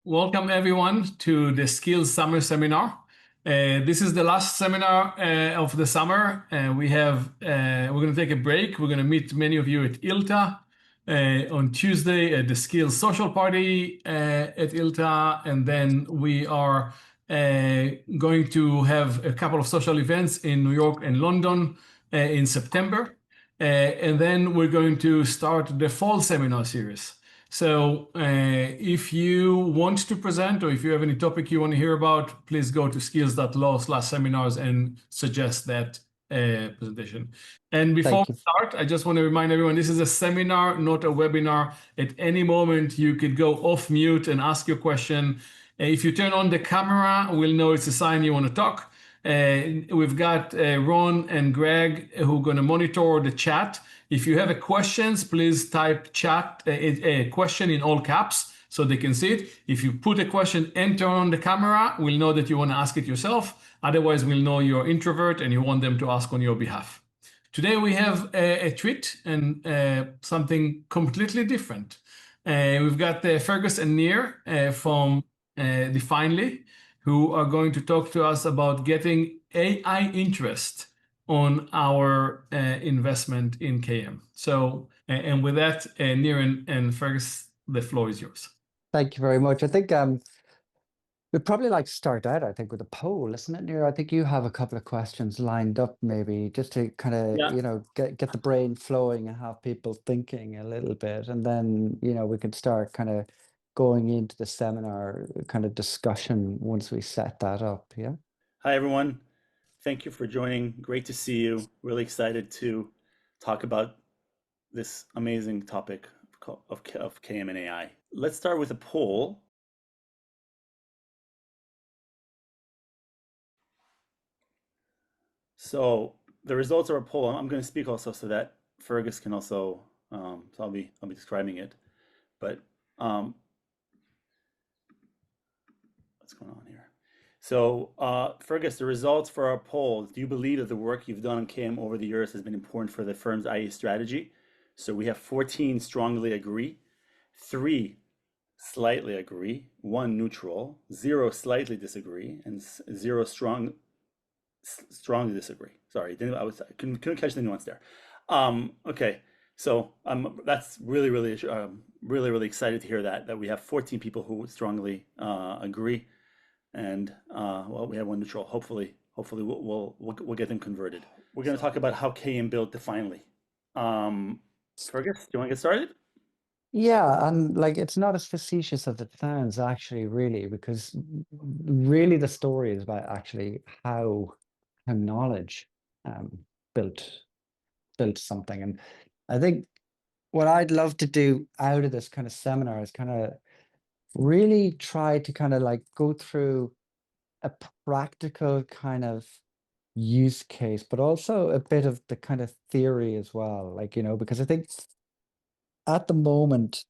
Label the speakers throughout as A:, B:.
A: Welcome everyone to the Skills Summer Seminar. This is the last seminar of the summer. We're going to take a break. We're going to meet many of you at ILTA on Tuesday at the Skills Social Party at ILTA, and then we are going to have a couple of social events in New York and London in September. And then we're going to start the fall seminar series. So if you want to present or if you have any topic you want to hear about, please go to skills.law/seminars and suggest that presentation. And before
B: Thank
A: we
B: you.
A: start, I just want to remind everyone, this is a seminar, not a webinar. At any moment, you could go off mute and ask your question. If you turn on the camera, we'll know it's a sign you want to talk. We've got Ron and Greg who are going to monitor the chat. If you have a questions, please type chat a question in all caps so they can see it. If you put a question and turn on the camera, we'll know that you want to ask it yourself. Otherwise, we'll know you're introvert and you want them to ask on your behalf. Today we have a treat and something completely different. We've got Feargus and Nir from Definely, who are going to talk to us about getting AI interest on our investment in KM. So, and with that, Nir and Fergus, the floor is yours.
B: Thank you very much. I think we'd probably like to start out, I think, with a poll, isn't it, Nir? I think you have a couple of questions lined up, maybe, just to kind of, get the brain flowing and have people thinking a little bit. And then, we can start kind of going into the seminar kind of discussion once we set that up. Yeah.
C: Hi, everyone. Thank you for joining. Great to see you. Really excited to talk about this amazing topic of KM and AI. Let's start with a poll. So the results are a poll. I'm going to speak also so that Fergus can also. So I'll be describing it. But what's going on here? So, Fergus, the results for our poll. Do you believe that the work you've done on KM over the years has been important for the firm's IA strategy? So we have 14 strongly agree, 3 slightly agree, 1 neutral, 0 slightly disagree, and 0 strongly disagree. Sorry, couldn't catch the nuance there. Okay, so that's really excited to hear that we have 14 people who strongly agree. And well, we have 1 neutral. Hopefully we'll get them converted. We're going to talk about how KM built Definely. Fergus, do you want to get started?
B: Yeah, and like it's not as facetious as it sounds, actually, really, because really the story is about actually how knowledge built something. And I think what I'd love to do out of this kind of seminar is kind of really try to kind of like go through a practical kind of use case, but also a bit of the kind of theory as well. Like, because I think at the moment,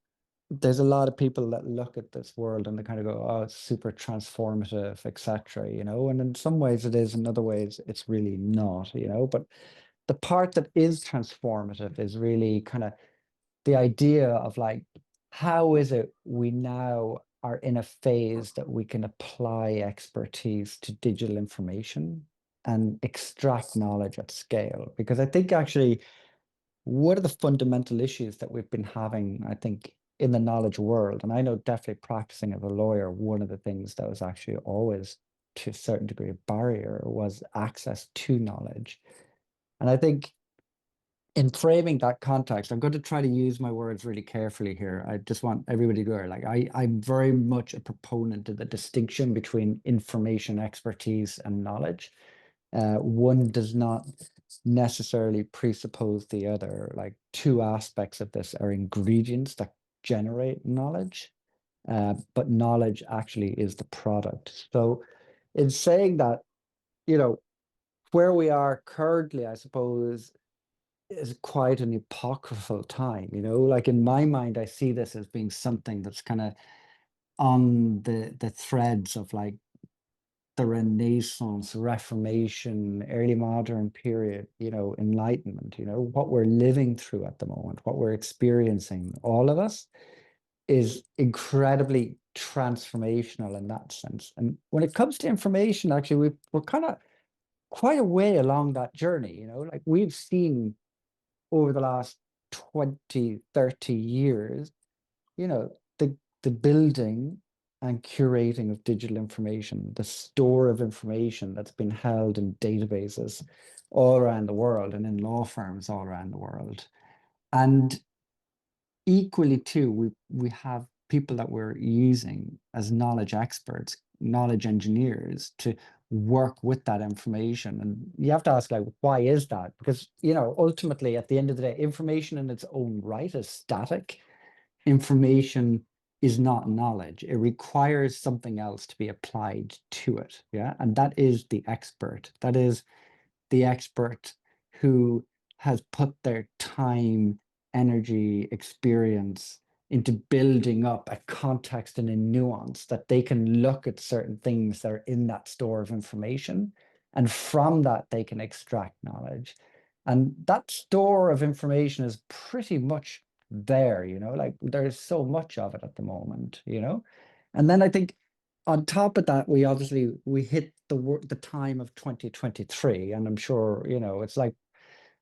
B: there's a lot of people that look at this world and they kind of go, oh, it's super transformative, etc. And in some ways it is, in other ways it's really not, but the part that is transformative is really kind of the idea of like, how is it we now are in a phase that we can apply expertise to digital information and extract knowledge at scale? Because I think actually one of the fundamental issues that we've been having, I think, in the knowledge world, and I know definitely practicing as a lawyer, one of the things that was actually always to a certain degree a barrier was access to knowledge. And I think in framing that context, I'm going to try to use my words really carefully here. I just want everybody to go, like, I'm very much a proponent of the distinction between information expertise and knowledge. One does not necessarily presuppose the other. Like, two aspects of this are ingredients that generate knowledge, but knowledge actually is the product. So in saying that, where we are currently, I suppose, is quite an apocryphal time, like in my mind, I see this as being something that's kind of on the threads of like the Renaissance, Reformation, early modern period, Enlightenment, what we're living through at the moment, what we're experiencing, all of us is incredibly transformational in that sense. And when it comes to information, actually, we're kind of quite a way along that journey, you know, like we've seen over the last 20, 30 years, you know, the building and curating of digital information, the store of information that's been held in databases all around the world and in law firms all around the world. And equally too, we have people that we're using as knowledge experts, knowledge engineers to work with that information. And you have to ask, like, why is that? Because, you know, ultimately at the end of the day, information in its own right is static. Information is not knowledge. It requires something else to be applied to it. Yeah. And that is the expert. That is the expert who has put their time, energy, experience into building up a context and a nuance that they can look at certain things that are in that store of information. And from that, they can extract knowledge. And that store of information is pretty much there, you know, like there's so much of it at the moment, you know. And then I think on top of that, we obviously we hit the time of 2023, and I'm sure, you know, it's like,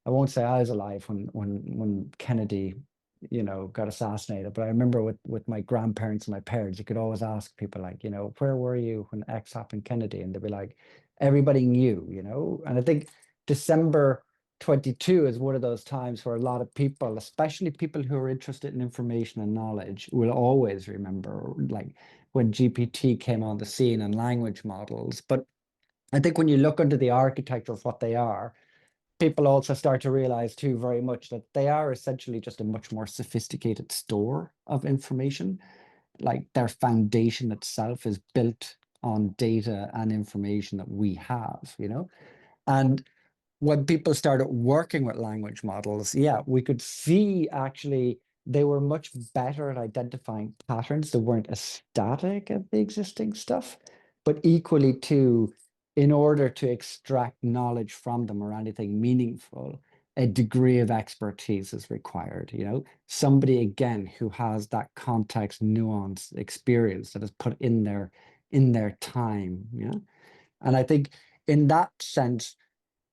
B: I won't say I was alive when Kennedy, you know, got assassinated, but I remember with my grandparents and my parents, you could always ask people like, you know, where were you when X happened, Kennedy? And they'd be like, everybody knew, you know. And I think December 22 is one of those times where a lot of people, especially people who are interested in information and knowledge, will always remember, like when GPT came on the scene and language models. But I think when you look into the architecture of what they are, people also start to realize too very much that they are essentially just a much more sophisticated store of information. Like their foundation itself is built on data and information that we have, you know. And when people started working with language models, yeah, we could see actually they were much better at identifying patterns. They weren't as static as the existing stuff, but equally too, in order to extract knowledge from them or anything meaningful, a degree of expertise is required, you know, somebody again who has that context, nuance, experience that is put in their time, you know. And I think in that sense,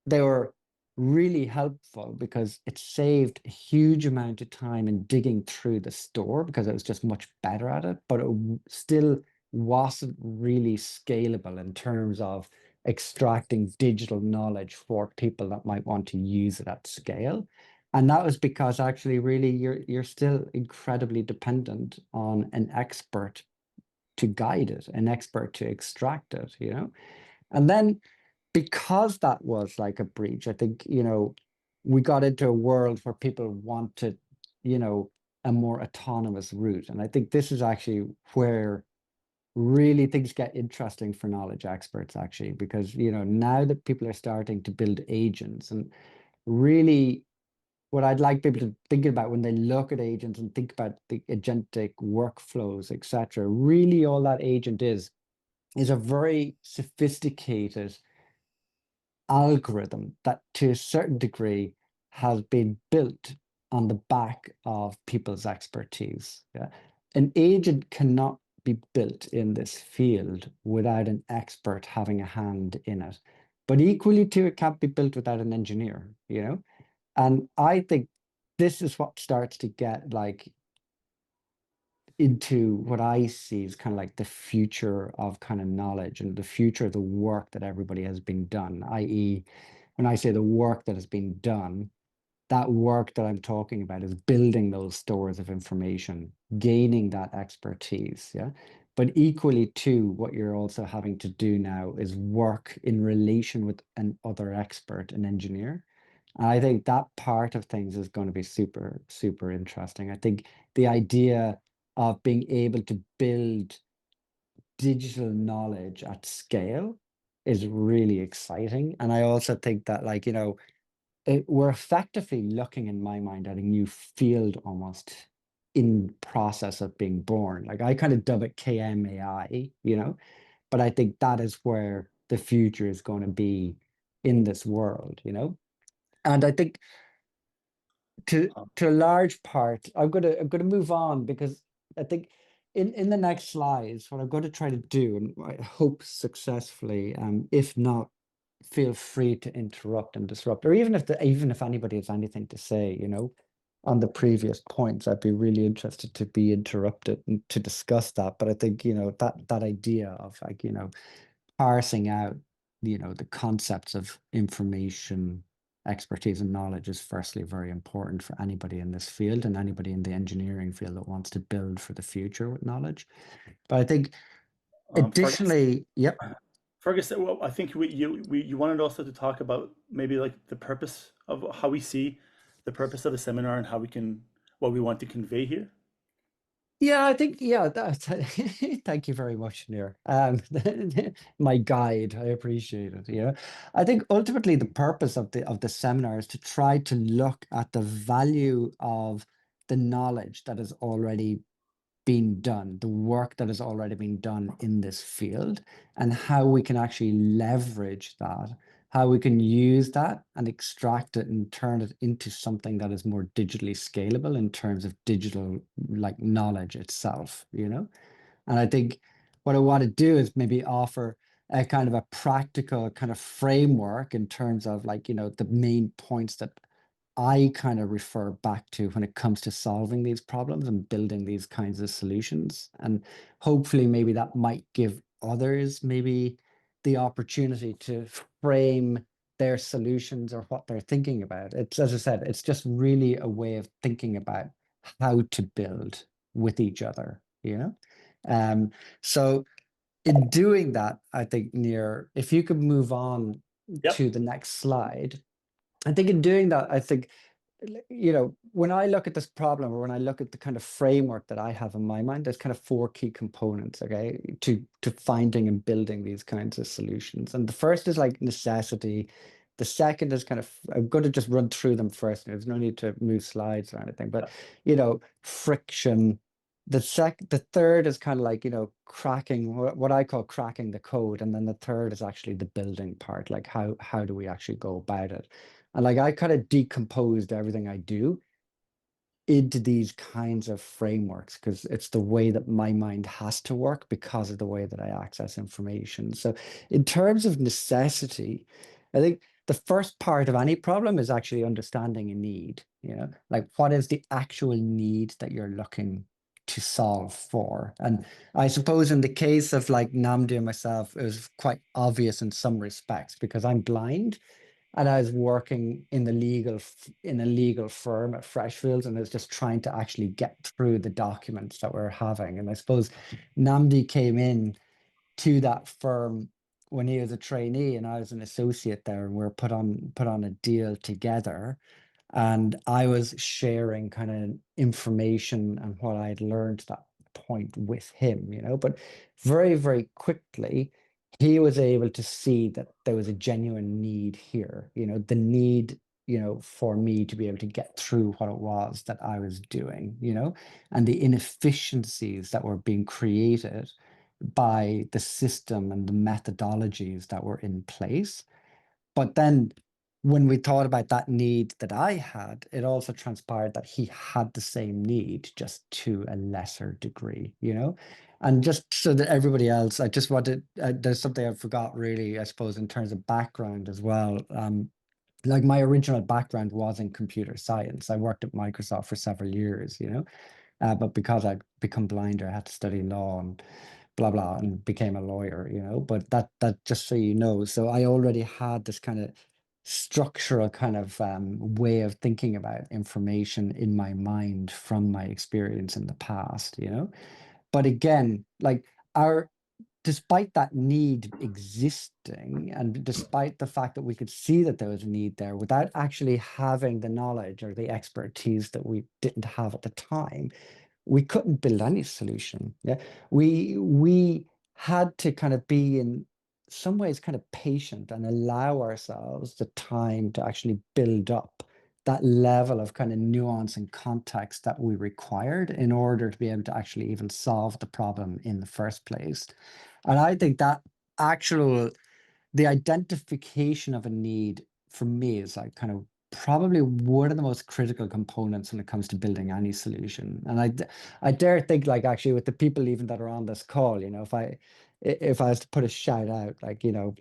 B: they were really helpful because it saved a huge amount of time in digging through the store because it was just much better at it, but it still wasn't really scalable in terms of extracting digital knowledge for people that might want to use it at scale. And that was because actually really you're still incredibly dependent on an expert to guide it, an expert to extract it, you know. And then because that was like a breach, I think, you know, we got into a world where people wanted, you know, a more autonomous route. And I think this is actually where really things get interesting for knowledge experts, actually, because, you know, now that people are starting to build agents, and really what I'd like people to think about when they look at agents and think about the agentic workflows, etc., really all that agent is a very sophisticated algorithm that to a certain degree has been built on the back of people's expertise. Yeah? An agent cannot be built in this field without an expert having a hand in it. But equally too, it can't be built without an engineer, you know? And I think this is what starts to get like into what I see is kind of like the future of kind of knowledge and the future of the work that everybody has been done, i.e., when I say the work that has been done, that work that I'm talking about is building those stores of information, gaining that expertise. Yeah. But equally too, what you're also having to do now is work in relation with an other expert, an engineer. And I think that part of things is going to be super, super interesting. I think the idea of being able to build digital knowledge at scale is really exciting. And I also think that, like, you know, we're effectively looking, in my mind, at a new field almost in process of being born. Like I kind of dub it KMAI, you know, but I think that is where the future is going to be in this world, you know. And I think to a large part, I'm gonna move on because I think in the next slides, what I'm going to try to do, and I hope successfully, if not, feel free to interrupt and disrupt, or even if anybody has anything to say, on the previous points, I'd be really interested to be interrupted and to discuss that. But I think, that idea of like, parsing out, the concepts of information, expertise, and knowledge is firstly very important for anybody in this field and anybody in the engineering field that wants to build for the future with knowledge. But I think
C: Fergus,
B: additionally, yep.
C: Fergus, well, I think you wanted also to talk about maybe like the purpose of how we see the purpose of the seminar and how we can, what we want to convey here.
B: Yeah, I think, thank you very much, Nir. My guide, I appreciate it. I think ultimately the purpose of the seminar is to try to look at the value of the knowledge that has already been done, the work that has already been done in this field, and how we can actually leverage that, how we can use that and extract it and turn it into something that is more digitally scalable in terms of digital like knowledge itself. And I think what I want to do is maybe offer a kind of a practical kind of framework in terms of like, the main points that I kind of refer back to when it comes to solving these problems and building these kinds of solutions. And hopefully maybe that might give others maybe the opportunity to frame their solutions or what they're thinking about. It's, as I said, it's just really a way of thinking about how to build with each other, Um, so in doing that, I think, Nir, if you could move on
C: Yep.
B: to the next slide. I think in doing that, I think, when I look at this problem or when I look at the kind of framework that I have in my mind, there's kind of four key components, okay, to finding and building these kinds of solutions. And the first is like necessity. The second is kind of, I'm going to just run through them first. There's no need to move slides or anything, but, friction. The third is kind of like, cracking, what I call cracking the code. And then the third is actually the building part, like how do we actually go about it? And like I kind of decomposed everything I do into these kinds of frameworks because it's the way that my mind has to work because of the way that I access information. So in terms of necessity, I think the first part of any problem is actually understanding a need, like what is the actual need that you're looking to solve for. And I suppose in the case of like Namdi and myself, it was quite obvious in some respects because I'm blind. And I was working in a legal firm at Freshfields, and I was just trying to actually get through the documents that we're having. And I suppose Namdi came in to that firm when he was a trainee, and I was an associate there, and we were put on a deal together. And I was sharing kind of information and what I had learned at that point with him, but very, very quickly, he was able to see that there was a genuine need here, the need, for me to be able to get through what it was that I was doing, and the inefficiencies that were being created by the system and the methodologies that were in place. But then when we thought about that need that I had, it also transpired that he had the same need, just to a lesser degree, And just so that everybody else, I just wanted, there's something I forgot really, I suppose, in terms of background as well. Like my original background was in computer science. I worked at Microsoft for several years, but because I'd become blinder, I had to study law and blah blah and became a lawyer, but that just so you know, so I already had this kind of structural kind of way of thinking about information in my mind from my experience in the past, but again, like our despite that need existing and despite the fact that we could see that there was a need there without actually having the knowledge or the expertise that we didn't have at the time, we couldn't build any solution. Yeah, we had to kind of be in some ways kind of patient and allow ourselves the time to actually build up that level of kind of nuance and context that we required in order to be able to actually even solve the problem in the first place. And I think that actual the identification of a need for me is like kind of probably one of the most critical components when it comes to building any solution. And I dare think, like, actually with the people even that are on this call, you know, if I was to put a shout out, like, you know,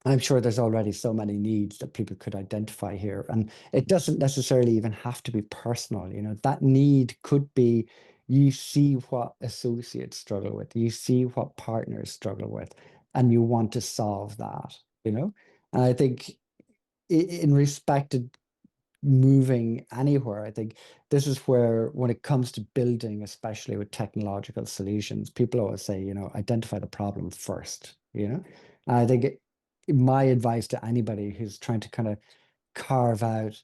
B: I'm sure there's already so many needs that people could identify here. And it doesn't necessarily even have to be personal. You know, that need could be, you see what associates struggle with, you see what partners struggle with, and you want to solve that, you know? And I think in respect to moving anywhere, I think this is where, when it comes to building, especially with technological solutions, people always say, you know, identify the problem first, you know? And I think my advice to anybody who's trying to kind of carve out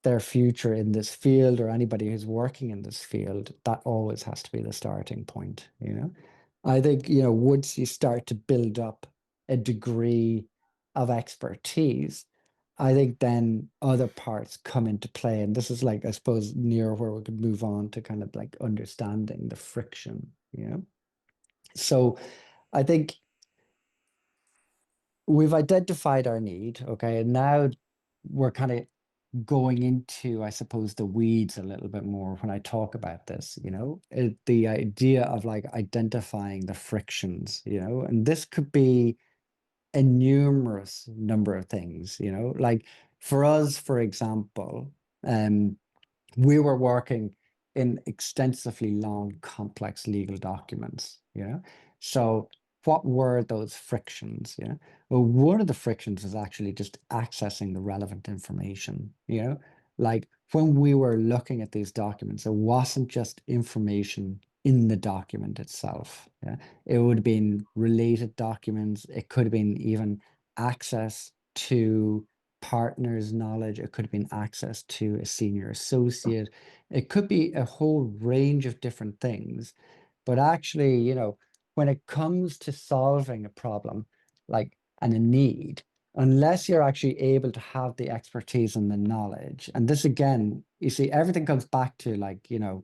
B: their future in this field, or anybody who's working in this field, that always has to be the starting point, you know? I think, you know, once you start to build up a degree of expertise, I think then other parts come into play. And this is like, I suppose, near where we could move on to kind of like understanding the friction, you know? So I think we've identified our need, okay, and now we're kind of going into, I suppose, the weeds a little bit more when I talk about this, you know, the idea of like identifying the frictions, you know, and this could be a numerous number of things, you know, like for us, for example, we were working in extensively long, complex legal documents, you know? So what were those frictions, you know? Well, one of the frictions is actually just accessing the relevant information, you know? Like when we were looking at these documents, it wasn't just information in the document itself. Yeah? It would have been related documents. It could have been even access to partner's knowledge. It could have been access to a senior associate. It could be a whole range of different things. But actually, you know, when it comes to solving a problem, like, and a need, unless you're actually able to have the expertise and the knowledge, and this again, you see, everything comes back to, like, you know,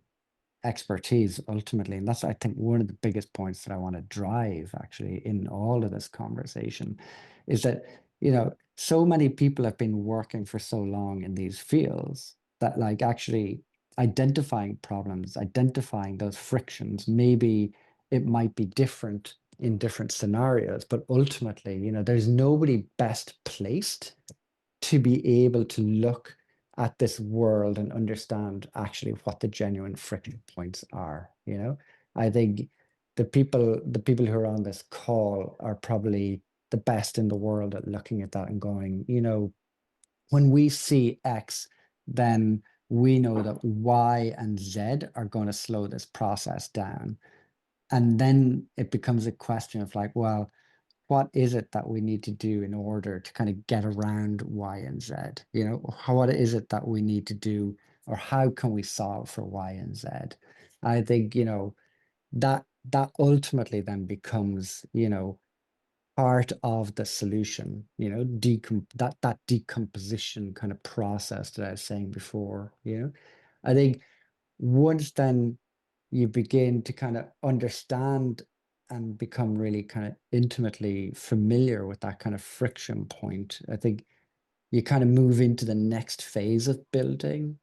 B: expertise ultimately. And that's, I think, one of the biggest points that I want to drive actually in all of this conversation is that, you know, so many people have been working for so long in these fields that, like, actually identifying problems, identifying those frictions, maybe it might be different in different scenarios, but ultimately, you know, there's nobody best placed to be able to look at this world and understand actually what the genuine friction points are, you know? I think the people who are on this call are probably the best in the world at looking at that and going, you know, when we see X, then we know that Y and Z are going to slow this process down. And then it becomes a question of like, well, what is it that we need to do in order to kind of get around Y and Z? You know, what is it that we need to do, or how can we solve for Y and Z? I think, you know, that ultimately then becomes, you know, part of the solution, you know, that decomposition kind of process that I was saying before, you know. I think once then you begin to kind of understand and become really kind of intimately familiar with that kind of friction point, I think you kind of move into the next phase of building.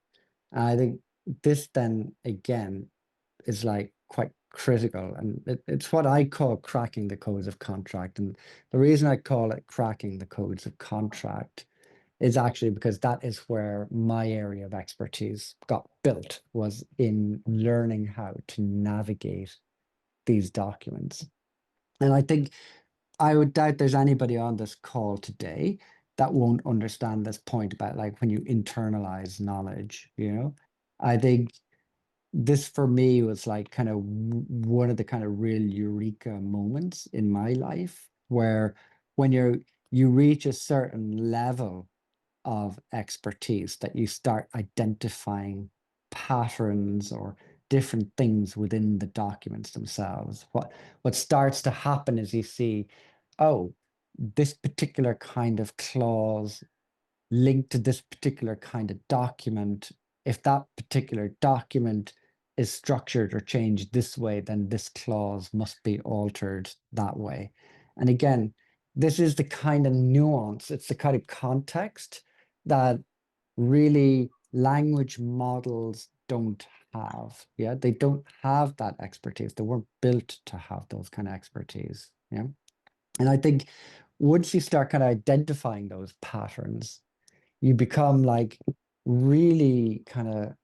B: And I think this then again is like quite critical, and it's what I call cracking the codes of contract. And the reason I call it cracking the codes of contract is actually because that is where my area of expertise got built, was in learning how to navigate these documents. And I think I would doubt there's anybody on this call today that won't understand this point about like when you internalize knowledge, you know? I think this for me was like kind of one of the kind of real eureka moments in my life, where when you reach a certain level of expertise, that you start identifying patterns or different things within the documents themselves. What starts to happen is you see, oh, this particular kind of clause linked to this particular kind of document. If that particular document is structured or changed this way, then this clause must be altered that way. And again, this is the kind of nuance, it's the kind of context that really language models don't have. Yeah, they don't have that expertise. They weren't built to have those kind of expertise. Yeah. And I think once you start kind of identifying those patterns, you become like really kind of,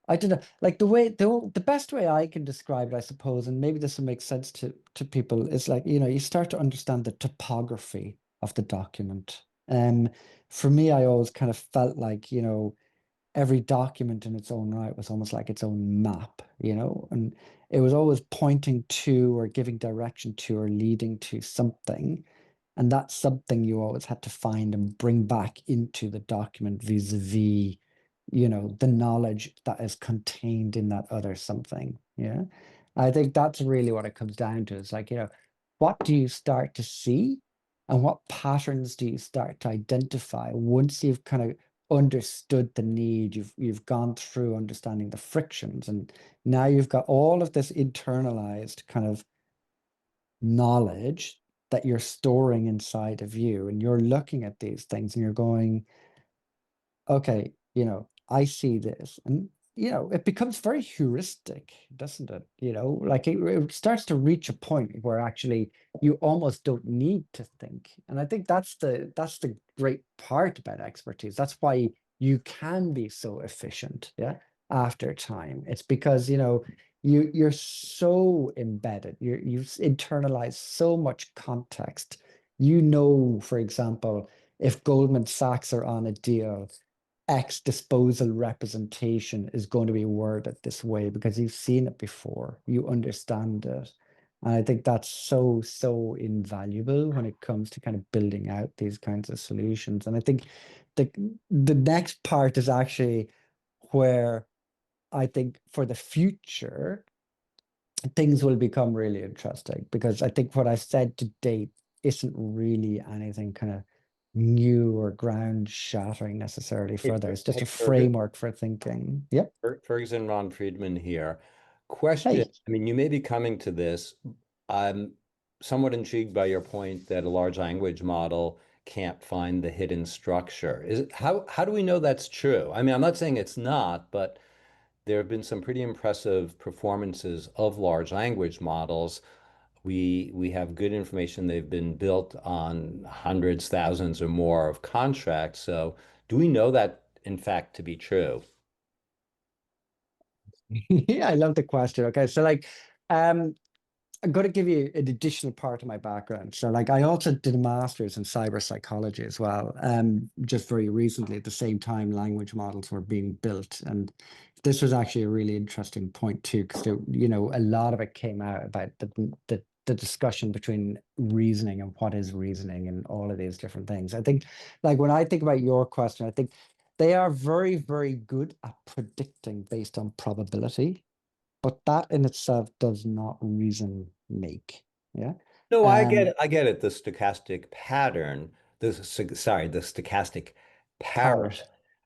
B: I don't know, like the best way I can describe it, I suppose, and maybe this will make sense to people, is like, you start to understand the topography of the document. For me, I always kind of felt like, every document in its own right was almost like its own map, and it was always pointing to or giving direction to or leading to something. And that's something you always had to find and bring back into the document vis-a-vis, the knowledge that is contained in that other something. Yeah. I think that's really what it comes down to. It's like, what do you start to see and what patterns do you start to identify once you've kind of understood the need, you've gone through understanding the frictions, and now you've got all of this internalized kind of knowledge that you're storing inside of you, and you're looking at these things and you're going, okay, I see this. And, it becomes very heuristic, doesn't it? Like it starts to reach a point where actually you almost don't need to think. And I think that's the great part about expertise. That's why you can be so efficient, yeah, after time. It's because, you're so embedded, you've internalized so much context. For example, if Goldman Sachs are on a deal, X disposal representation is going to be worded this way because you've seen it before, you understand it. And I think that's so, so invaluable when it comes to kind of building out these kinds of solutions. And I think the the next part is actually where I think for the future, things will become really interesting, because I think what I said to date isn't really anything kind of new or ground shattering necessarily
D: Hey,
B: further. It's just a
D: Fergus,
B: framework for thinking. Yep.
D: Ferguson, Ron Friedman here. Question,
B: Hey.
D: I mean, you may be coming to this. I'm somewhat intrigued by your point that a large language model can't find the hidden structure. How do we know that's true? I mean, I'm not saying it's not, but there have been some pretty impressive performances of large language models. We have good information. They've been built on hundreds, thousands, or more of contracts. So do we know that in fact to be true?
B: Yeah, I love the question. Okay, so like, um, I'm going to give you an additional part of my background. So, like, I also did a master's in cyber psychology as well. Just very recently, at the same time, language models were being built, and this was actually a really interesting point too, because a lot of it came out about the discussion between reasoning and what is reasoning and all of these different things. I think, like, when I think about your question, I think they are very, very good at predicting based on probability, but that in itself does not reason make. Yeah.
D: No, I get
B: Um,
D: it. I get it. The stochastic pattern, the stochastic pattern.
B: Part.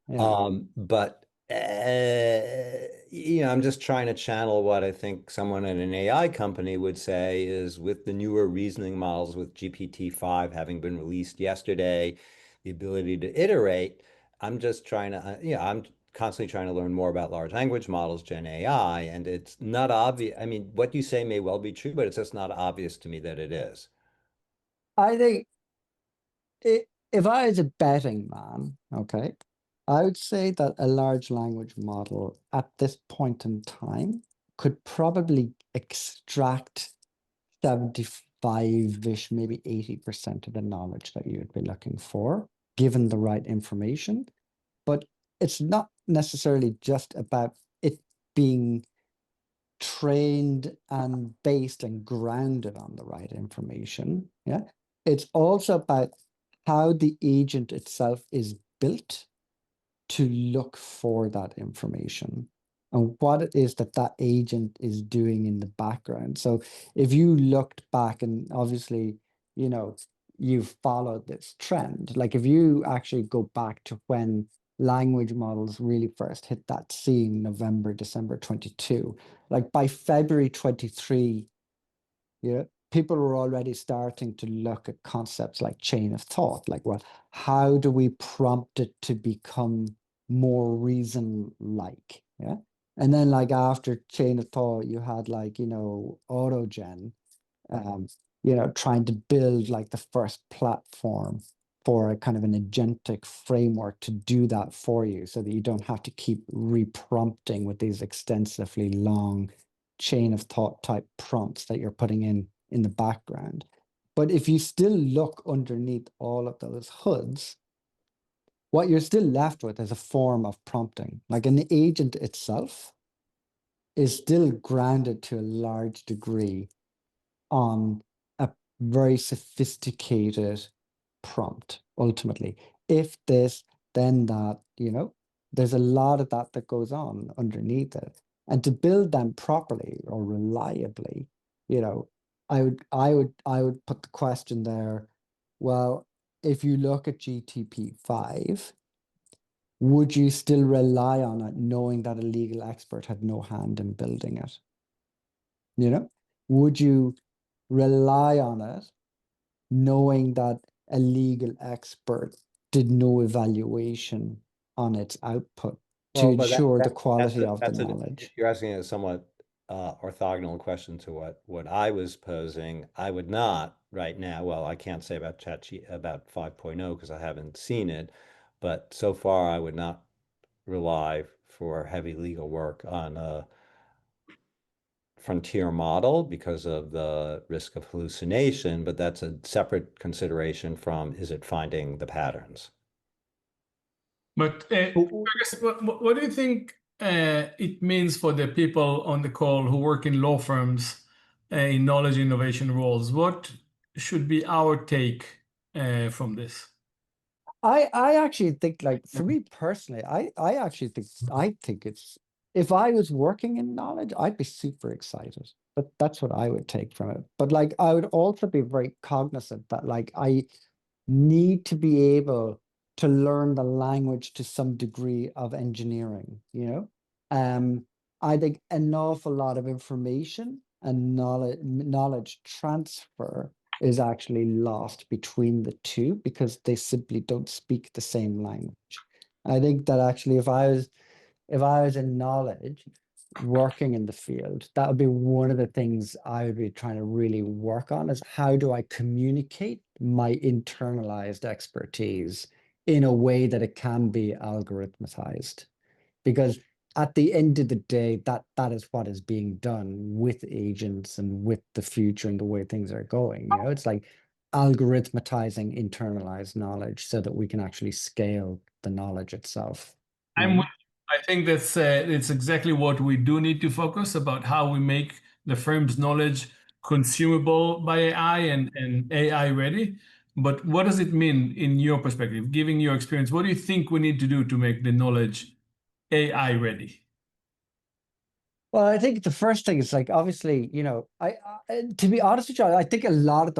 B: Yeah.
D: But I'm just trying to channel what I think someone at an AI company would say is, with the newer reasoning models, with GPT-5 having been released yesterday, the ability to iterate. I'm just trying to, I'm constantly trying to learn more about large language models, Gen AI, and it's not obvious. I mean, what you say may well be true, but it's just not obvious to me that it is.
B: I think if I was a betting man, okay, I would say that a large language model at this point in time could probably extract 75-ish, maybe 80% of the knowledge that you would be looking for, given the right information. But it's not necessarily just about it being trained and based and grounded on the right information. Yeah. It's also about how the agent itself is built to look for that information and what it is that that agent is doing in the background. So if you looked back, and obviously, you know, you've followed this trend, like if you actually go back to when language models really first hit that scene, November, December 22, like by February 23, yeah, people were already starting to look at concepts like chain of thought, like, well, how do we prompt it to become more reason-like. Yeah. And then like after chain of thought, you had like, autogen, trying to build like the first platform for a kind of an agentic framework to do that for you so that you don't have to keep reprompting with these extensively long chain of thought type prompts that you're putting in the background. But if you still look underneath all of those hoods, what you're still left with is a form of prompting. Like an agent itself is still grounded to a large degree on a very sophisticated prompt, ultimately. If this, then that, there's a lot of that goes on underneath it. And to build them properly or reliably, I would put the question there, well, if you look at GTP5, would you still rely on it knowing that a legal expert had no hand in building it? Would you rely on it knowing that a legal expert did no evaluation on its output to
D: Well, but
B: ensure the
D: that's
B: quality
D: a,
B: of the knowledge?
D: you're asking a somewhat orthogonal question to what I was posing. I would not right now. Well, I can't say about about 5.0 because I haven't seen it, but so far I would not rely for heavy legal work on a frontier model because of the risk of hallucination, but that's a separate consideration from is it finding the patterns?
A: But
B: Oh,
A: Fergus, what do you think it means for the people on the call who work in law firms in knowledge innovation roles? What should be our take from this?
B: I actually think, like, for me personally, I actually think it's, if I was working in knowledge, I'd be super excited. But that's what I would take from it. But like I would also be very cognizant that like I need to be able to learn the language to some degree of engineering, I think an awful lot of information and knowledge transfer is actually lost between the two because they simply don't speak the same language. I think that actually if I was in knowledge working in the field, that would be one of the things I would be trying to really work on is how do I communicate my internalized expertise in a way that it can be algorithmatized? Because at the end of the day, that is what is being done with agents and with the future and the way things are going. It's like algorithmatizing internalized knowledge so that we can actually scale the knowledge itself.
A: I think that's it's exactly what we do need to focus about how we make the firm's knowledge consumable by AI and AI ready. But what does it mean in your perspective, giving your experience? What do you think we need to do to make the knowledge AI ready?
B: Well, I think the first thing is like obviously, to be honest with you, I think a lot of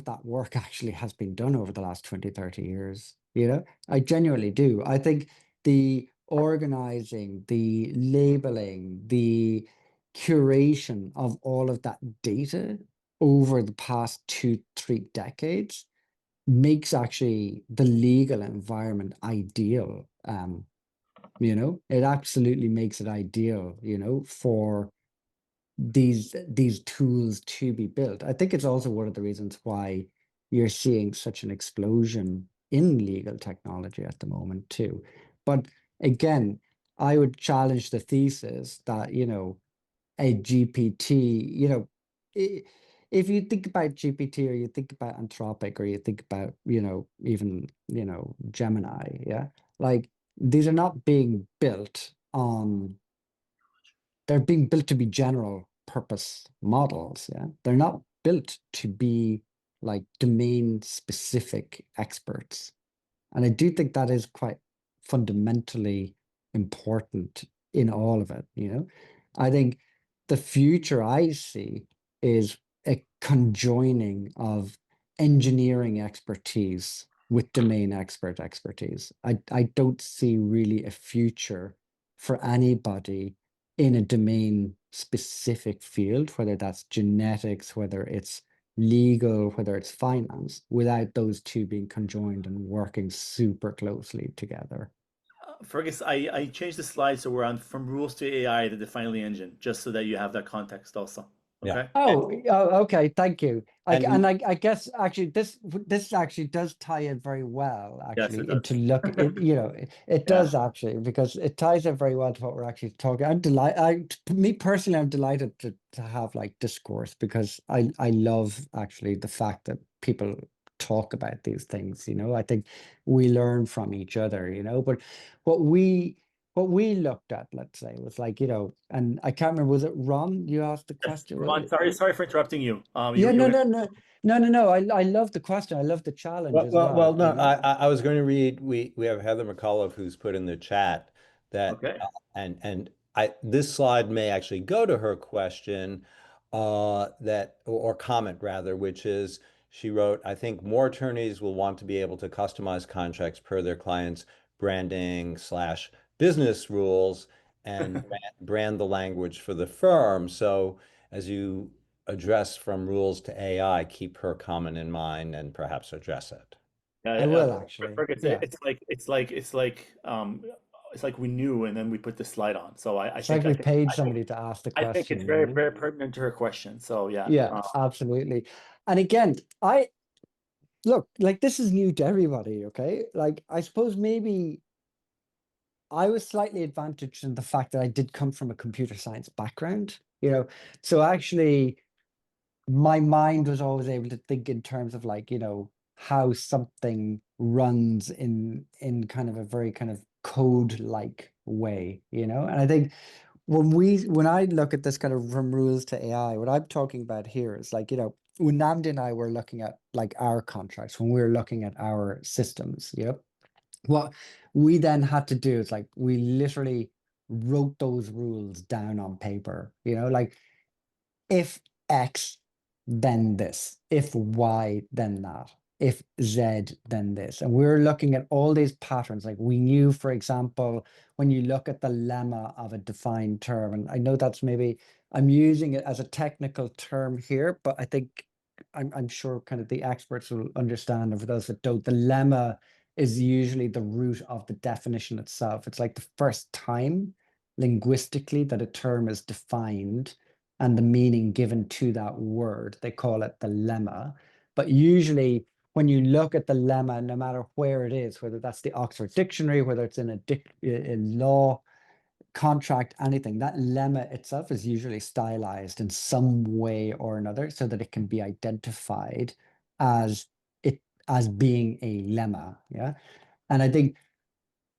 B: that work actually has been done over the last 20, 30 years. I genuinely do. I think the organizing, the labeling, the curation of all of that data over the past 2, 3 decades makes actually the legal environment ideal. It absolutely makes it ideal, for these tools to be built. I think it's also one of the reasons why you're seeing such an explosion in legal technology at the moment too. But again, I would challenge the thesis that, a GPT, if you think about GPT or you think about Anthropic or you think about, even, Gemini, yeah, like these are not being built on, they're being built to be general purpose models. Yeah. They're not built to be like domain specific experts. And I do think that is quite fundamentally important in all of it. I think the future I see is a conjoining of engineering expertise with domain expertise. I don't see really a future for anybody in a domain specific field, whether that's genetics, whether it's legal, whether it's finance, without those two being conjoined and working super closely together.
C: Fergus, I changed the slide so we're on from rules to AI to define the engine, just so that you have that context also.
D: Yeah.
C: Okay.
B: Okay, thank you.
D: And
B: I guess actually this actually does tie in very well
C: Yes, it
B: actually
C: does.
B: into look it, you know it
C: Yeah.
B: does actually, because it ties in very well to what we're actually talking. I'm delighted. Me personally, I'm delighted to have like discourse, because I love actually the fact that people talk about these things. I think we learn from each other. But what we what we looked at, let's say, was like, and I can't remember, was it Ron you asked the
C: Yes.
B: question?
C: Ron, sorry for interrupting you.
B: Yeah,
C: You
B: no,
C: were
B: no, no, no, no, no. I love the question. I love the challenge as well.
D: no, I was going to read. We have Heather McAuliffe who's put in the chat that,
C: okay.
D: and this slide may actually go to her question, that or comment rather, which is she wrote, I think more attorneys will want to be able to customize contracts per their clients' branding / business rules and brand the language for the firm. So as you address from rules to AI, keep her comment in mind and perhaps address it.
B: I will actually.
C: Fergus,
B: Yeah.
C: it's like we knew, and then we put the slide on. So
B: It's like we paid somebody to ask the
C: I think it's
B: question,
C: very, very pertinent to her question. So yeah.
B: Yeah, absolutely. And again, I look, like, this is new to everybody, okay? Like, I suppose maybe I was slightly advantaged in the fact that I did come from a computer science background, so actually my mind was always able to think in terms of, like, how something runs in kind of a very kind of code like way, and I think when I look at this kind of from rules to AI, what I'm talking about here is, like, when Namdi and I were looking at, like, our contracts, when we were looking at our systems, what we then had to do is, like, we literally wrote those rules down on paper, like, if X, then this, if Y, then that, if Z, then this. And we were looking at all these patterns. Like, we knew, for example, when you look at the lemma of a defined term, and I know that's maybe, I'm using it as a technical term here, but I think I'm sure kind of the experts will understand. And for those that don't, the lemma is usually the root of the definition itself. It's like the first time linguistically that a term is defined and the meaning given to that word. They call it the lemma. But usually when you look at the lemma, no matter where it is, whether that's the Oxford Dictionary, whether it's in a law, contract, anything, that lemma itself is usually stylized in some way or another so that it can be identified as as being a lemma. Yeah. And I think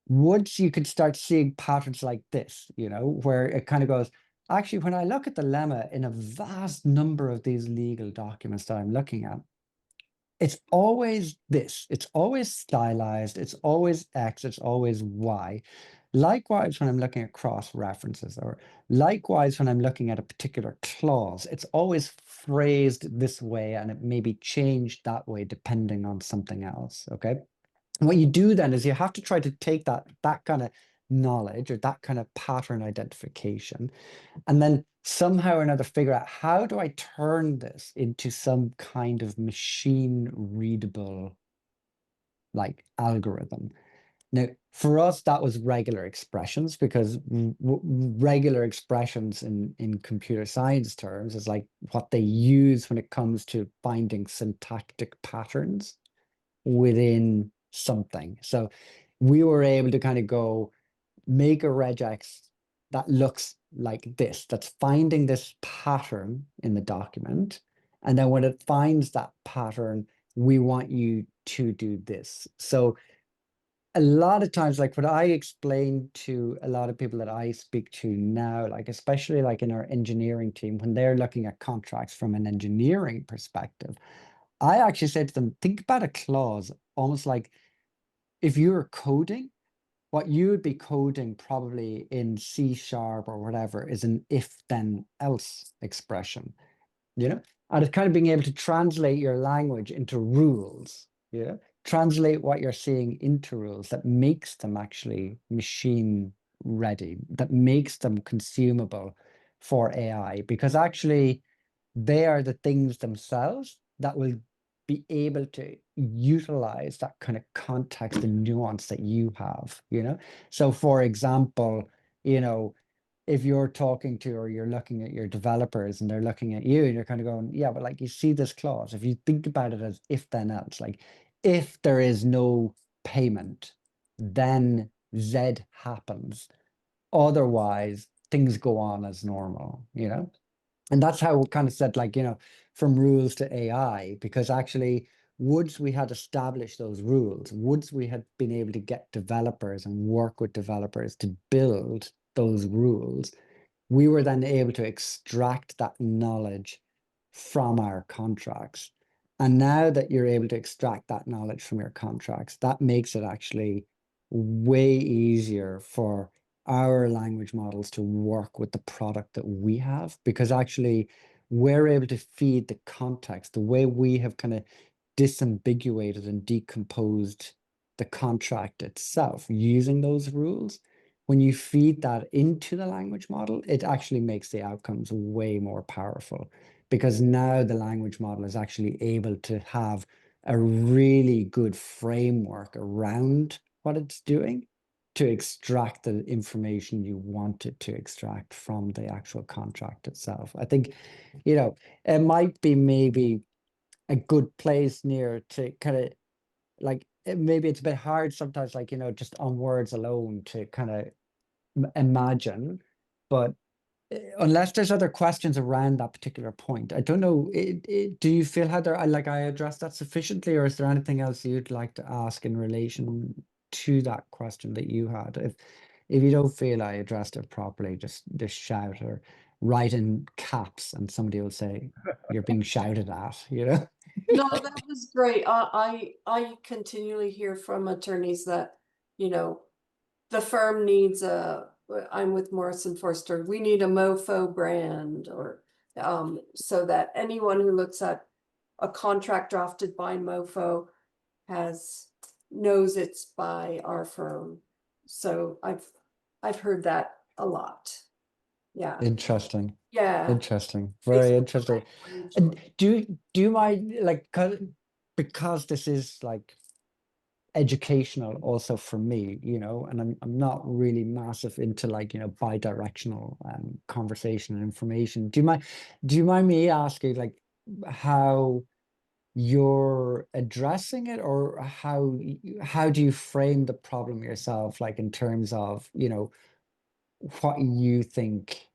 B: once you could start seeing patterns like this, where it kind of goes, actually, when I look at the lemma in a vast number of these legal documents that I'm looking at, it's always this, it's always stylized, it's always X, it's always Y. Likewise, when I'm looking at cross references, or likewise, when I'm looking at a particular clause, it's always phrased this way and it may be changed that way depending on something else. Okay. And what you do then is you have to try to take that kind of knowledge, or that kind of pattern identification, and then somehow or another figure out, how do I turn this into some kind of machine readable, like, algorithm. Now, for us, that was regular expressions, because regular expressions in computer science terms is like what they use when it comes to finding syntactic patterns within something. So we were able to kind of go make a regex that looks like this, that's finding this pattern in the document. And then when it finds that pattern, we want you to do this. So a lot of times, like, what I explain to a lot of people that I speak to now, like, especially like in our engineering team, when they're looking at contracts from an engineering perspective, I actually say to them, think about a clause almost like if you were coding, what you would be coding probably in C# or whatever is an if then else expression, and it's kind of being able to translate your language into rules, translate what you're seeing into rules that makes them actually machine ready, that makes them consumable for AI, because actually they are the things themselves that will be able to utilize that kind of context and nuance that you have, you know? So for example, you know, if you're talking to or you're looking at your developers and they're looking at you and you're kind of going, yeah, but like you see this clause, if you think about it as if then else, like if there is no payment, then Z happens. Otherwise, things go on as normal, you know? And that's how we kind of said, like, you know, from rules to AI, because actually, once we had established those rules, once we had been able to get developers and work with developers to build those rules, we were then able to extract that knowledge from our contracts. And now that you're able to extract that knowledge from your contracts, that makes it actually way easier for our language models to work with the product that we have, because actually we're able to feed the context the way we have kind of disambiguated and decomposed the contract itself using those rules. When you feed that into the language model, it actually makes the outcomes way more powerful, because now the language model is actually able to have a really good framework around what it's doing to extract the information you want it to extract from the actual contract itself. I think, you know, it might be maybe a good place near to kind of like, maybe it's a bit hard sometimes, like, you know, just on words alone to kind of imagine, but unless there's other questions around that particular point, I don't know. Do you feel, Heather, I addressed that sufficiently, or is there anything else you'd like to ask in relation to that question that you had? If you don't feel I addressed it properly, just shout or write in caps, and somebody will say you're being shouted at. You know.
E: No, that was great. I continually hear from attorneys that, you know, the firm needs I'm with Morrison Forster, we need a MoFo brand, or so that anyone who looks at a contract drafted by MoFo knows it's by our firm. So I've heard that a lot. Yeah.
B: Interesting.
E: Yeah.
B: Interesting. Very interesting. And do you mind, like, because this is like educational also for me, you know, and I'm not really massive into, like, you know, bi-directional conversation and information. Do you mind me asking, like, how you're addressing it, or how do you frame the problem yourself, like in terms of, you know, what you think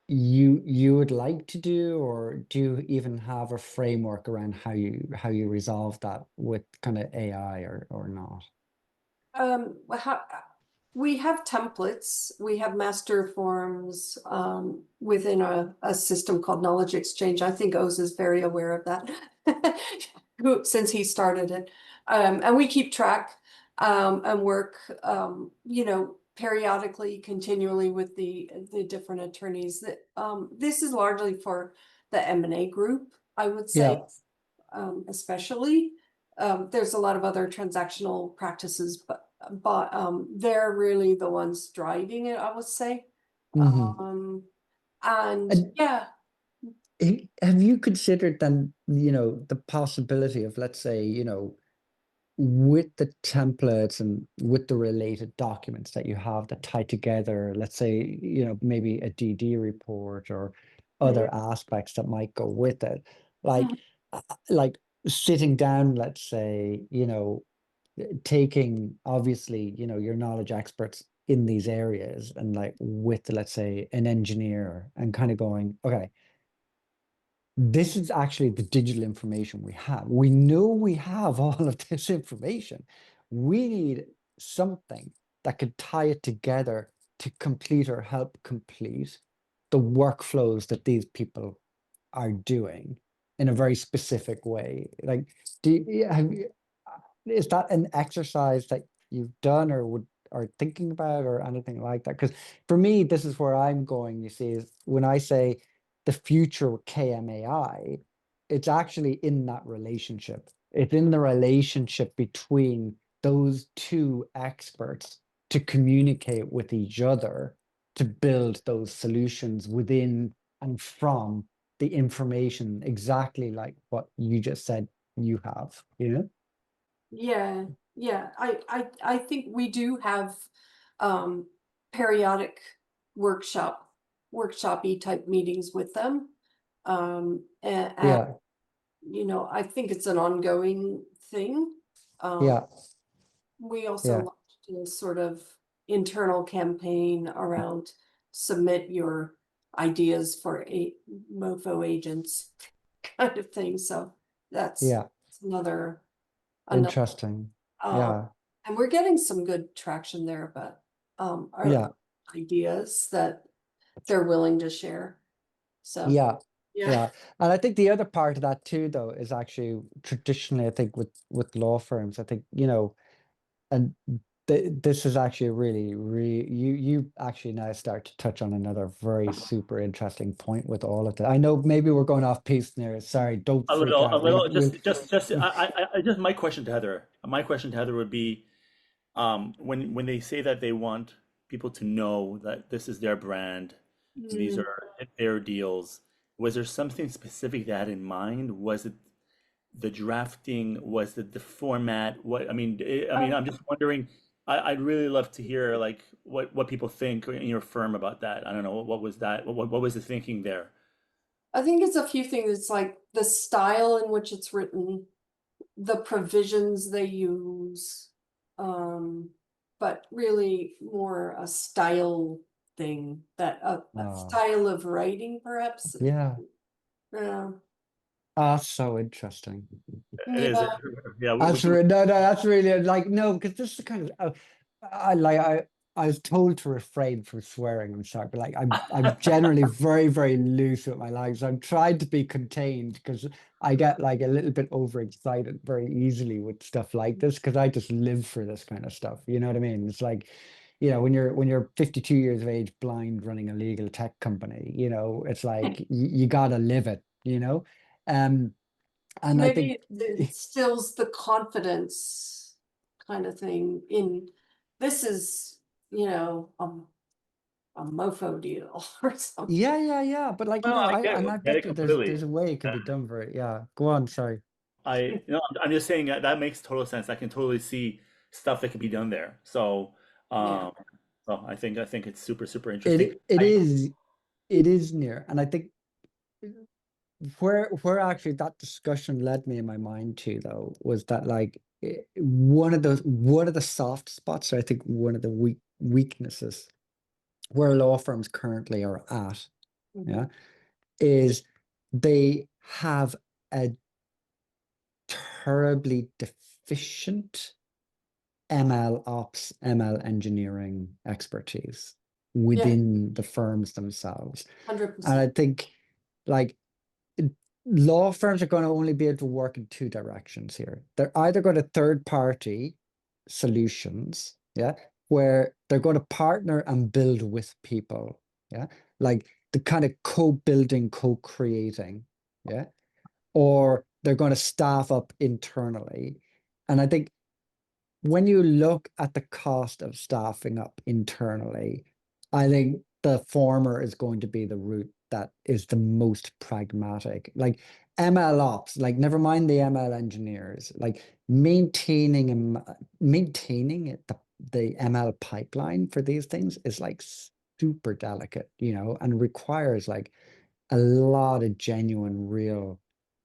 B: you would like to do, or do you even have a framework around how you resolve that with kind of AI or not?
E: We have templates, we have master forms within a system called Knowledge Exchange. I think Oz is very aware of that since he started it. And we keep track and work, you know, periodically, continually with the different attorneys. That this is largely for the M&A group, I would say, especially. There's a lot of other transactional practices, but they're really the ones driving it, I would say. And yeah.
B: Have you considered then, you know, the possibility of, let's say, you know, with the templates and with the related documents that you have that tie together, let's say, you know, maybe a DD report or other aspects that might go with it, like sitting down, let's say, you know, taking, obviously, you know, your knowledge experts in these areas, and like with, let's say, an engineer, and kind of going, okay, this is actually the digital information we have. We know we have all of this information. We need something that could tie it together to complete or help complete the workflows that these people are doing in a very specific way. Like, is that an exercise that you've done or are thinking about, or anything like that? Because for me, this is where I'm going, you see, is when I say the future with KMAI, it's actually in that relationship. It's in the relationship between those two experts to communicate with each other to build those solutions within and from the information exactly like what you just said you have, you know?
E: Yeah, yeah. I think we do have periodic workshopy type meetings with them. And
B: Yeah,
E: you know, I think it's an ongoing thing.
B: yeah,
E: We also
B: yeah,
E: launched a sort of internal campaign around submit your ideas for a mofo agents kind of thing. So that's
B: yeah.
E: another another
B: Interesting.
E: um,
B: Yeah,
E: and we're getting some good traction there, but
B: yeah,
E: our ideas that they're willing to share. So
B: yeah,
E: yeah.
B: yeah. And I think the other part of that too, though, is actually traditionally, I think with law firms, I think, you know, and this is actually really you actually now start to touch on another very super interesting point with all of that. I know maybe we're going off piece there. Sorry, don't freak
C: A
B: out.
C: little,
B: We
C: just my question to Heather. My question to Heather would be, when they say that they want people to know that this is their brand, these
E: Mm.
C: are their deals, was there something specific they had in mind? Was it the drafting? Was it the format? What I mean, I'm just wondering. I'd really love to hear like what people think in your firm about that. I don't know what was that. What was the thinking there?
E: I think it's a few things. It's like the style in which it's written, the provisions they use, um, but really more a style thing, that a
B: oh,
E: style of writing, perhaps.
B: yeah.
E: Yeah.
B: Ah, so interesting.
C: It is.
E: Yeah.
C: Yeah,
B: That's really no, no, that's really like no, because this is kind of I like I was told to refrain from swearing. I'm sorry, but like I'm generally very loose with my language. I'm trying to be contained because I get like a little bit overexcited very easily with stuff like this because I just live for this kind of stuff. You know what I mean? It's like, you know, when you're 52 years of age, blind, running a legal tech company, you know, it's like you gotta live it. You know, um, and I think.
E: Maybe it instills the confidence kind of thing in this is, you know, a mofo deal or something.
B: Yeah. But like, you
C: well,
B: know,
C: I
B: and I
C: get
B: bet
C: it
B: you
C: completely.
B: there's a way it can be done for it. Yeah. Go on, sorry.
C: I'm just saying that that makes total sense. I can totally see stuff that could be done there. So,
E: Yeah.
C: um, so I think it's super interesting.
B: It is near. And I think where actually that discussion led me in my mind to though was that like one of the soft spots, or I think one of the weaknesses where law firms currently are at,
E: Mhm.
B: yeah, is they have a terribly deficient ML ops, ML engineering expertise
E: Yeah,
B: within the firms themselves. And
E: 100%.
B: I think like law firms are going to only be able to work in two directions here. They're either going to third party solutions, yeah, where they're going to partner and build with people, yeah, like the kind of co-building, co-creating, yeah, or they're going to staff up internally. And I think when you look at the cost of staffing up internally, I think the former is going to be the route that is the most pragmatic. Like ML ops, like never mind the ML engineers, like maintaining the ML pipeline for these things is like super delicate, you know, and requires like a lot of genuine, real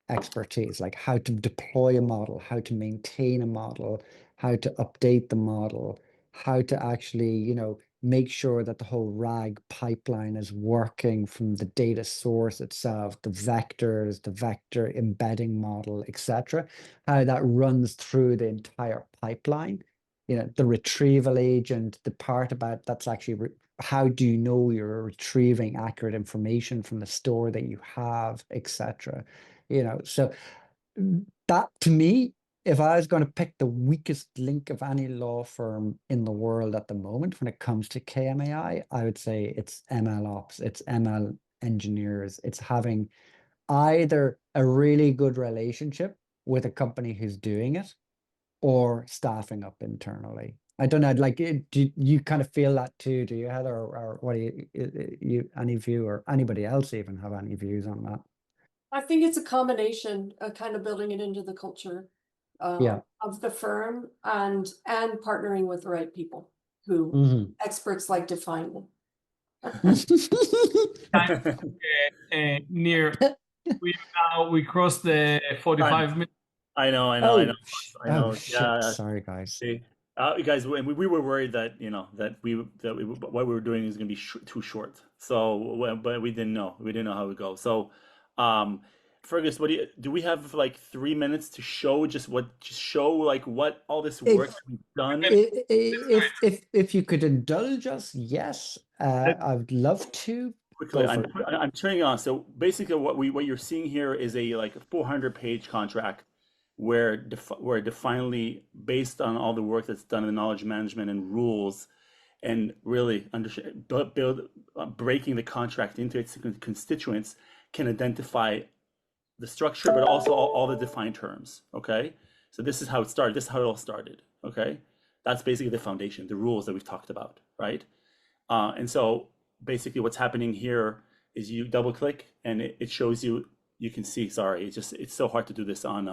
B: expertise, like how to deploy a model, how to maintain a model, how to update the model, how to actually, you know, make sure that the whole RAG pipeline is working from the data source itself, the vectors, the vector embedding model, etc., how that runs through the entire pipeline. You know, the retrieval agent, the part about that's actually how do you know you're retrieving accurate information from the store that you have, etc. You know, so that to me, if I was going to pick the weakest link of any law firm in the world at the moment when it comes to KMAI, I would say it's ML ops, it's ML engineers, it's having either a really good relationship with a company who's doing it or staffing up internally. I don't know, like, do you kind of feel that too? Do you, Heather, or what do you any view, or anybody else even have any views on that?
E: I think it's a combination of kind of building it into the culture
B: Yeah.
E: of the firm and partnering with the right people who
B: Mhm.
E: experts like to find them.
A: Near, we crossed the 45 minutes.
C: I know.
B: Oh,
C: I know.
B: shit.
C: Yeah.
B: Sorry, guys.
C: Guys, we were worried that what we were doing is going to be too short. So, but we didn't know. We didn't know how it would go. So, Fergus, what do we have like 3 minutes to show like what all this work
B: If
C: that we've done?
B: if you could indulge us, yes, I would love to.
C: Quickly,
B: Go for it.
C: I'm turning it on. So basically, what you're seeing here is a like 400-page contract where definitely based on all the work that's done in the knowledge management and rules, and really breaking the contract into its constituents, can identify the structure, but also all the defined terms. Okay, so this is how it started. This is how it all started. Okay, that's basically the foundation, the rules that we've talked about, right? And so basically what's happening here is you double click and it shows you, you can see, sorry, it's so hard to do this on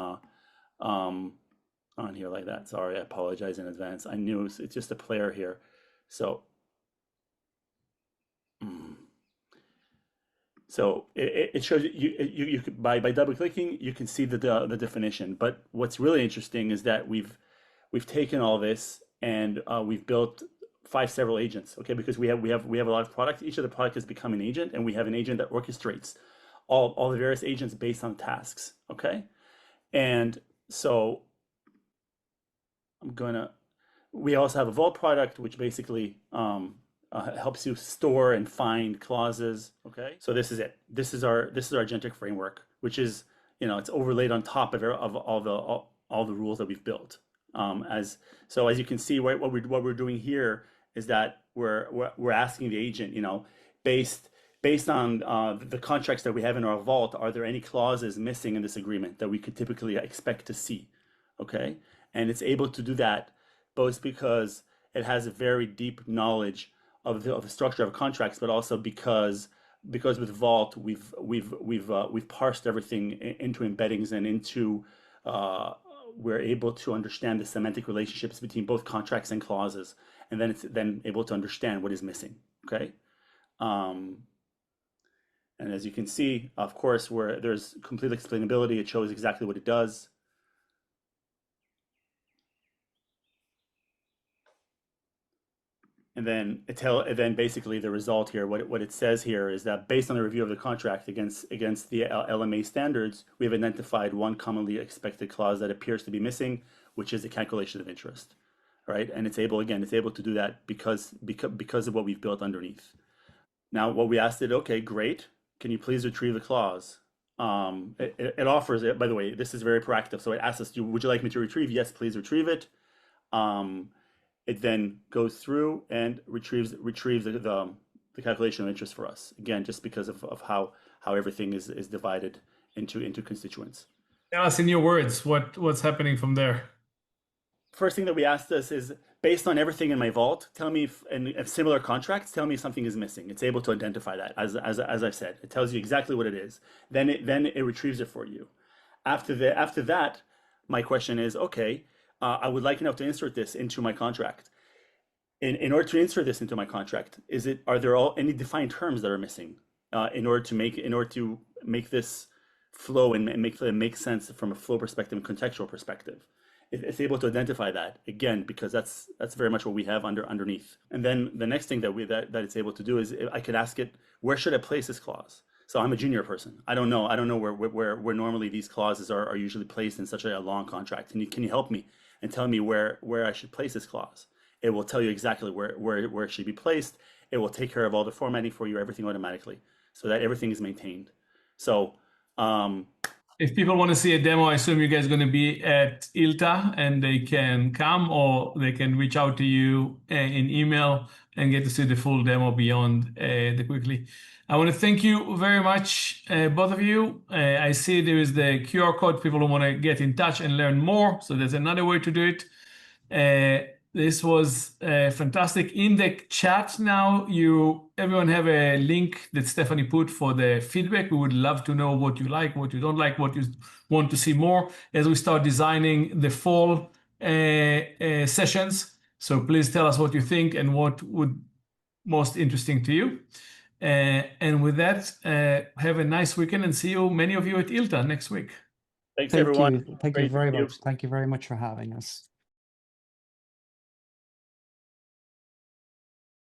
C: here like that. Sorry, I apologize in advance. I knew it's just a player here. So, so it shows you could, by double clicking, you can see the definition. But what's really interesting is that we've taken all this and we've built 5 several agents, okay? Because we have a lot of products. Each of the product has become an agent, and we have an agent that orchestrates all the various agents based on tasks, okay? And so we also have a vault product, which basically helps you store and find clauses, okay? So this is it. This is our agentic framework, which is, it's overlaid on top of all the rules that we've built. As you can see, what we're doing here is that we're asking the agent, based on the contracts that we have in our vault, are there any clauses missing in this agreement that we could typically expect to see? Okay, and it's able to do that both because it has a very deep knowledge of the structure of contracts, but also because with Vault we've parsed everything into embeddings and into we're able to understand the semantic relationships between both contracts and clauses, and then it's then able to understand what is missing. Okay, and as you can see, of course, where there's complete explainability, it shows exactly what it does. And then basically the result here, what it says here is that based on the review of the contract against the LMA standards, we have identified one commonly expected clause that appears to be missing, which is the calculation of interest, right? And it's able to do that because of what we've built underneath. Now, what we asked it, okay, great. Can you please retrieve the clause? It offers it, by the way, this is very proactive. So it asks us, would you like me to retrieve? Yes, please retrieve it. It then goes through and retrieves the calculation of interest for us. Again, just because of how everything is divided into constituents.
A: Tell us in your words what's happening from there.
C: First thing that we asked us is, based on everything in my vault, tell me if similar contracts, tell me if something is missing. It's able to identify that, as I've said. It tells you exactly what it is. Then it retrieves it for you. After that, my question is, okay, I would like now to insert this into my contract. In order to insert this into my contract, are there any defined terms that are missing in order to make this flow and make sense from a flow perspective and contextual perspective? It's able to identify that, again, because that's very much what we have underneath. And then the next thing that it's able to do is I could ask it, where should I place this clause? So I'm a junior person. I don't know where normally these clauses are usually placed in such a long contract. Can you help me and tell me where I should place this clause? It will tell you exactly where it should be placed. It will take care of all the formatting for you, everything automatically, so that everything is maintained. So
A: if people want to see a demo, I assume you guys are going to be at ILTA, and they can come or they can reach out to you in email and get to see the full demo beyond the quickly. I want to thank you very much, both of you. I see there is the QR code, people who want to get in touch and learn more. So there's another way to do it. This was fantastic. In the chat now, everyone have a link that Stephanie put for the feedback. We would love to know what you like, what you don't like, what you want to see more as we start designing the fall sessions. So please tell us what you think and what would most interesting to you. And with that, have a nice weekend and see you, many of you at ILTA next week.
C: Thanks,
B: Thank
C: everyone.
B: you. Thank you
C: Great
B: very
C: to see you.
B: much. Thank you very much for having us.